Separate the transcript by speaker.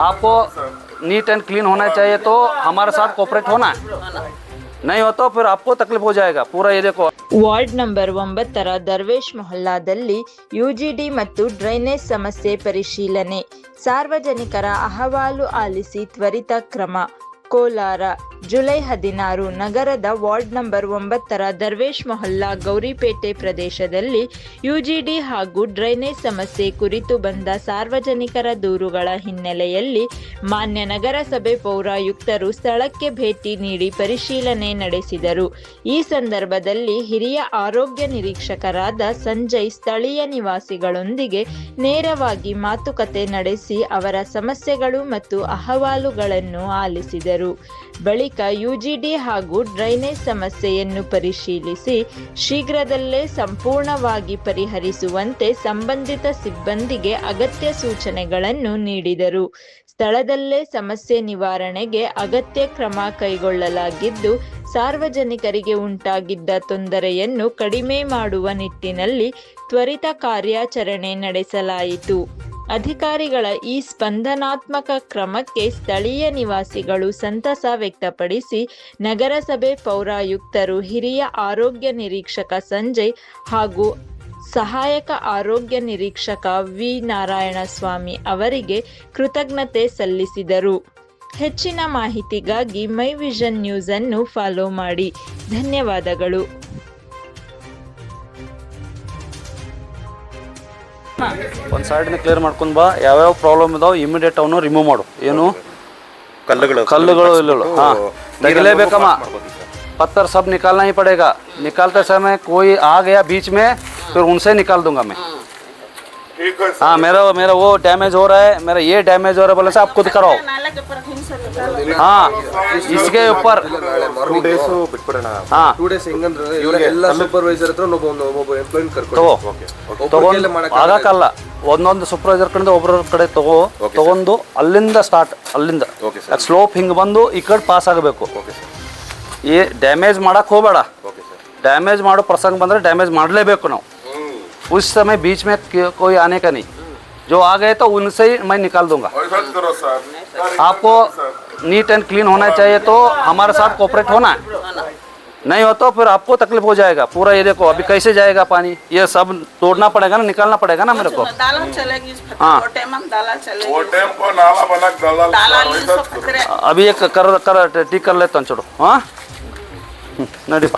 Speaker 1: आपको neat and clean होना चाहिए तो हमारे साथ कोऑपरेट होना है, नहीं हो तो फिर आपको तकलीफ हो जाएगा पूरा एरिया को।
Speaker 2: ವಾರ್ಡ್ ನಂಬರ್ 9 ದರ್ವೇಶ್ ಮೊಹಲ್ಲಾದಲ್ಲಿ ಯುಜಿಡಿ ಮತ್ತು ಡ್ರೈನೇಜ್ ಸಮಸ್ಯೆ ಪರಿಶೀಲನೆ, ಸಾರ್ವಜನಿಕರ ಅಹವಾಲು ಆಲಿಸಿ ತ್ವರಿತ ಕ್ರಮ. ಕೋಲಾರ, ಜುಲೈ 16 ನಗರದ ವಾರ್ಡ್ ನಂಬರ್ 9 ದರ್ವೇಶ್ ಮೊಹಲ್ಲಾ ಗೌರಿಪೇಟೆ ಪ್ರದೇಶದಲ್ಲಿ ಯುಜಿಡಿ ಹಾಗೂ ಡ್ರೈನೇಜ್ ಸಮಸ್ಯೆ ಕುರಿತು ಬಂದ ಸಾರ್ವಜನಿಕರ ದೂರುಗಳ ಹಿನ್ನೆಲೆಯಲ್ಲಿ ಮಾನ್ಯ ನಗರಸಭೆ ಪೌರಾಯುಕ್ತರು ಸ್ಥಳಕ್ಕೆ ಭೇಟಿ ನೀಡಿ ಪರಿಶೀಲನೆ ನಡೆಸಿದರು. ಈ ಸಂದರ್ಭದಲ್ಲಿ ಹಿರಿಯ ಆರೋಗ್ಯ ನಿರೀಕ್ಷಕರಾದ ಸಂಜಯ್ ಸ್ಥಳೀಯ ನಿವಾಸಿಗಳೊಂದಿಗೆ ನೇರವಾಗಿ ಮಾತುಕತೆ ನಡೆಸಿ ಅವರ ಸಮಸ್ಯೆಗಳು ಮತ್ತು ಅಹವಾಲುಗಳನ್ನು ಆಲಿಸಿದರು. ಬಳಿಕ ಯುಜಿಡಿ ಹಾಗೂ ಡ್ರೈನೇಜ್ ಸಮಸ್ಯೆಯನ್ನು ಪರಿಶೀಲಿಸಿ ಶೀಘ್ರದಲ್ಲೇ ಸಂಪೂರ್ಣವಾಗಿ ಪರಿಹರಿಸುವಂತೆ ಸಂಬಂಧಿತ ಸಿಬ್ಬಂದಿಗೆ ಅಗತ್ಯ ಸೂಚನೆಗಳನ್ನು ನೀಡಿದರು. ಸ್ಥಳದಲ್ಲೇ ಸಮಸ್ಯೆ ನಿವಾರಣೆಗೆ ಅಗತ್ಯ ಕ್ರಮ ಕೈಗೊಳ್ಳಲಾಗಿದ್ದು, ಸಾರ್ವಜನಿಕರಿಗೆ ಉಂಟಾಗಿದ್ದ ತೊಂದರೆಯನ್ನು ಕಡಿಮೆ ಮಾಡುವ ನಿಟ್ಟಿನಲ್ಲಿ ತ್ವರಿತ ಕಾರ್ಯಾಚರಣೆ ನಡೆಸಲಾಯಿತು. ಅಧಿಕಾರಿಗಳ ಈ ಸ್ಪಂದನಾತ್ಮಕ ಕ್ರಮಕ್ಕೆ ಸ್ಥಳೀಯ ನಿವಾಸಿಗಳು ಸಂತಸ ವ್ಯಕ್ತಪಡಿಸಿ ನಗರಸಭೆ ಪೌರಾಯುಕ್ತರು, ಹಿರಿಯ ಆರೋಗ್ಯ ನಿರೀಕ್ಷಕ ಸಂಜಯ್ ಹಾಗೂ ಸಹಾಯಕ ಆರೋಗ್ಯ ನಿರೀಕ್ಷಕ ವಿ ನಾರಾಯಣಸ್ವಾಮಿ ಅವರಿಗೆ ಕೃತಜ್ಞತೆ ಸಲ್ಲಿಸಿದರು. ಹೆಚ್ಚಿನ ಮಾಹಿತಿಗಾಗಿ ಮೈ ವಿಷನ್ ನ್ಯೂಸ್ ಅನ್ನು ಫಾಲೋ ಮಾಡಿ. ಧನ್ಯವಾದಗಳು.
Speaker 1: ಒಂದು ಸೈಡ್ನ ಕ್ಲಿಯರ್ ಮಾಡ್ಕೊಂಡು ಬಾ, ಯಾವ್ಯಾವ ಪ್ರಾಬ್ಲಮ್ ಇದಾವೆ ಇಮಿಡಿಯೇಟ್ ಅವನು ರಿಮೂವ್ ಮಾಡು. ಏನು कल्लुगलो इल्लो हाँ तगलेबेकಮ್ಮ, पत्थर सब निकालना ही पड़ेगा. निकालते समय कोई आ गया बीच में फिर उनसे निकाल दूंगा मैं. हाँ मेरा वो डैमेज हो रहा है, मेरा ये डैमेज हो रहा है बोले से आप खुद करो. हाँ इसके ऊपर
Speaker 3: 2 days ಬಿಟ್ಬಿಡೋಣ.
Speaker 1: हाँ
Speaker 3: 2 days ಹೆಂಗಂದ್ರೆ ಇವರೆಲ್ಲ ಸೂಪರ್ವೈಸರ್ ಹತ್ರ ಒಬ್ಬ ಎಂಪ್ಲಾಯ್ ಕರ್ಕೊಂಡು
Speaker 1: ಆಗಕ್ಕಲ್ಲ, ಒಂದೊಂದು ಸೂಪರ್ವೈಸರ್ ಕಡೆಯಿಂದ ಒಬ್ಬರ ಕಡೆ ತಗೊಂಡು ಅಲ್ಲಿಂದ ಸ್ಟಾರ್ಟ್, ಅಲ್ಲಿಂದ ಸ್ಲೋಪ್ ಹಿಂಗೆ ಬಂದು ಈ ಕಡೆ ಪಾಸ್ ಆಗಬೇಕು. ಈ ಡ್ಯಾಮೇಜ್ ಮಾಡಕ್ಕೆ ಹೋಗಬೇಡ. ಡ್ಯಾಮೇಜ್ ಮಾಡೋ ಪ್ರಸಂಗ ಬಂದರೆ ಡ್ಯಾಮೇಜ್ ಮಾಡಲೇಬೇಕು ನಾವು. उस समय बीच में कोई आने का नहीं. जो आ गए तो उनसे ही मैं निकाल दूंगा. आपको नीट एंड क्लीन होना चाहिए तो हमारे साथ कोऑपरेट होना है, नहीं हो तो फिर आपको तकलीफ हो जाएगा पूरा एरिया को. अभी कैसे जाएगा पानी, ये सब तोड़ना पड़ेगा ना, निकालना पड़ेगा ना मेरे को. हाँ अभी एक ठीक कर लेता हूँ. छोड़ो हाँ नडी